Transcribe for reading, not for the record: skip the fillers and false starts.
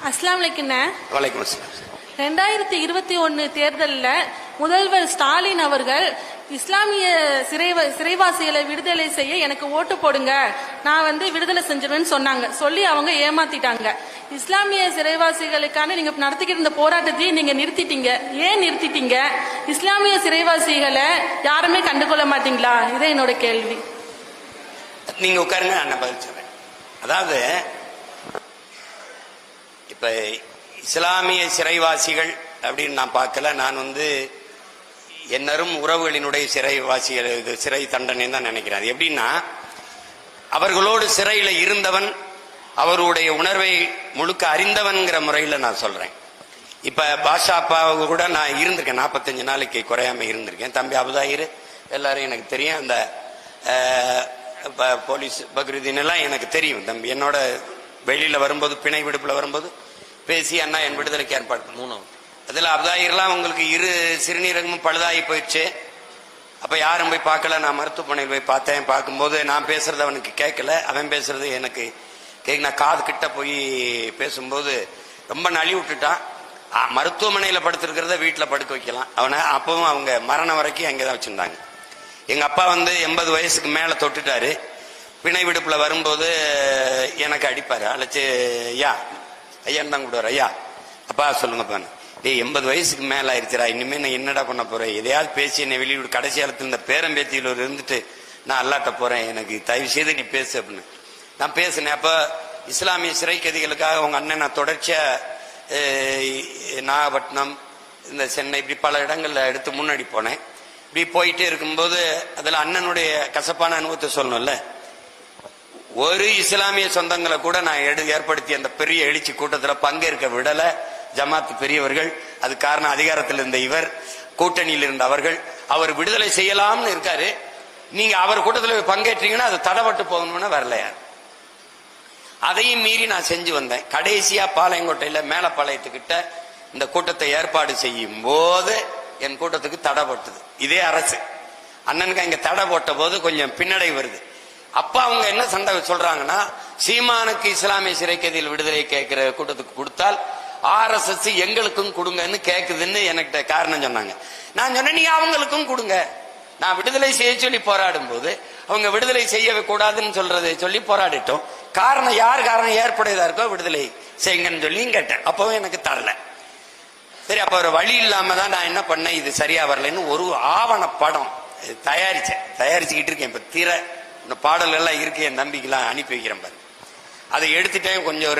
அஸ்லாம் வலைக்குண்ணே. வலைக்கும் அஸ்லாம். 2021 தேர்தலில் முதல்வர் ஸ்டாலின் அவர்கள் இஸ்லாமிய சிறைவாசிகளை விடுதலை செய்ய எனக்கு ஓட்டு போடுங்க, நான் விடுதலை செஞ்சிருவேன்னு சொன்னாங்க. சொல்லி அவங்க ஏமாத்திட்டாங்க. இஸ்லாமிய சிறைவாசிகளுக்கான நீங்க நடத்திக்கிட்டு இருந்த போராட்டத்தையும் நீங்க நிறுத்திட்டீங்க. ஏன் நிறுத்திட்டீங்க? இஸ்லாமிய சிறைவாசிகளை யாருமே கண்டுகொள்ள மாட்டீங்களா? இதே என்னோட கேள்வி. நீங்க உட்காருங்க, நான் பதில் சொல்றேன். அதாவது இப்ப இஸ்லாமிய சிறைவாசிகள் அப்படின்னு நான் பார்க்கல. நான் என்னரும் உறவுகளினுடைய சிறைவாசிகள் சிறை தண்டனை தான் நினைக்கிறேன். அது எப்படின்னா, அவர்களோடு சிறையில் இருந்தவன், அவருடைய உணர்வை முழுக்க அறிந்தவன்கிற முறையில் நான் சொல்றேன். இப்ப பாஷா அப்பாவுக்கு கூட நான் இருந்திருக்கேன், 45 நாளைக்கு குறையாம இருந்திருக்கேன். தம்பி அபுதாயிர் எல்லாரும் எனக்கு தெரியும். அந்த போலீஸ் பக்ருதீன் எல்லாம் எனக்கு தெரியும். தம்பி என்னோட வெளியில வரும்போது, பிணை விடுப்புல வரும்போது பேசி அண்ணா என் விடுதலைக்கு ஏற்பாடு 3 அதுல அபுதாயிர்லாம் உங்களுக்கு 2 சிறுநீரகமும் பழுதாகி போயிடுச்சு. அப்ப யாரும் போய் பார்க்கல. நான் மருத்துவமனையில் போய் பார்த்தேன். பார்க்கும்போது நான் பேசுறது அவனுக்கு கேட்கல, அவன் பேசுறது எனக்கு நான் காது கிட்ட போய் பேசும்போது ரொம்ப நழி விட்டுட்டான். மருத்துவமனையில படுத்திருக்கிறத வீட்டுல படுக்க வைக்கலாம் அவனை. அப்பவும் அவங்க மரணம் வரைக்கும் அங்கேதான் வச்சிருந்தாங்க. எங்க அப்பா 80 வயசுக்கு மேல தொட்டுட்டாரு. பிணை விடுப்புல வரும்போது எனக்கு அடிப்பாரு, அழைச்சு ஐயான்னு தான் கூடுவார். ஐயா அப்பா சொல்லுங்கப்பா. 80 வயசுக்கு மேல ஆயிடுச்சுரா, இனிமே நான் என்னடா பண்ண போறேன்? எதையாவது பேசி என்னை வெளியிடு. கடைசி காலத்தில் இந்த பேரம்பேத்தியில் இருந்துட்டு நான் அல்லாட்ட போறேன், எனக்கு தயவு செய்து நீ பேசு அப்படின்னு நான் பேசினேன். அப்ப இஸ்லாமிய சிறை கைதிகளுக்காக உங்க அண்ணன் நான் தொடர்ச்சியா நாகப்பட்டினம், இந்த சென்னை, இப்படி பல இடங்கள்ல எடுத்து முன்னாடி போனேன். இப்படி போயிட்டே இருக்கும்போது அதுல அண்ணனுடைய கசப்பான அனுபவத்தை சொல்லணும்ல. ஒரு இஸ்லாமிய சொந்தங்களை கூட நான் ஏற்படுத்தி அந்த பெரிய எழுச்சி கூட்டத்தில் பங்கேற்க விடல ஜமாத் பெரியவர்கள். அது காரணம் அதிகாரத்தில் இருந்த இவர், கூட்டணியில் இருந்த அவர்கள். அவர் விடுதலை செய்யலாம்னு இருக்காரு. நீங்க அவர் கூட்டத்தில் பங்கேற்றீங்கன்னா அது தடப்பட்டு போகணும்னு வரலையா? அதையும் மீறி நான் செஞ்சு வந்தேன். கடைசியா பாளையங்கோட்டையில மேலப்பாளையத்துக்கிட்ட இந்த கூட்டத்தை ஏற்பாடு செய்யும் போது என் கூட்டத்துக்கு தடைப்பட்டது இதே அரசு. அண்ணனுக்கு அங்க தடை போட்ட போது கொஞ்சம் பின்னடை வருது. அப்ப அவங்க என்ன சண்டை சொல்றாங்கன்னா, சீமானுக்கு இஸ்லாமிய சிறை கைதிகள் விடுதலை கேட்கிற கூட்டத்துக்கு கொடுத்தால் RSS எங்களுக்கும் கொடுங்கன்னு கேக்குதுன்னு எனக்கு காரணம் சொன்னாங்க. நான் சொன்னேன், நீ அவங்களுக்கும் கொடுங்க. நான் விடுதலை செய்ய சொல்லி போராடும் போது அவங்க விடுதலை செய்ய கூடாதுன்னு சொல்றதை சொல்லி போராடிட்டோம். காரணம் யார் காரணம் ஏற்புடையதா இருக்கோ விடுதலை செய்யுங்கன்னு சொல்லி கேட்டேன். அப்பவும் எனக்கு தரல. சரி, அப்ப ஒரு வழி இல்லாம தான் நான் என்ன பண்ணேன், இது சரியா வரலன்னு ஒரு ஆவண படம் தயாரிச்சுக்கிட்டு இருக்கேன். இப்ப பாடல் எல்லாம் இருக்கு, என் தம்பிக்கெல்லாம் அனுப்பி வைக்கிறேன் பாரு. அதை எடுத்துட்டேன். கொஞ்சம்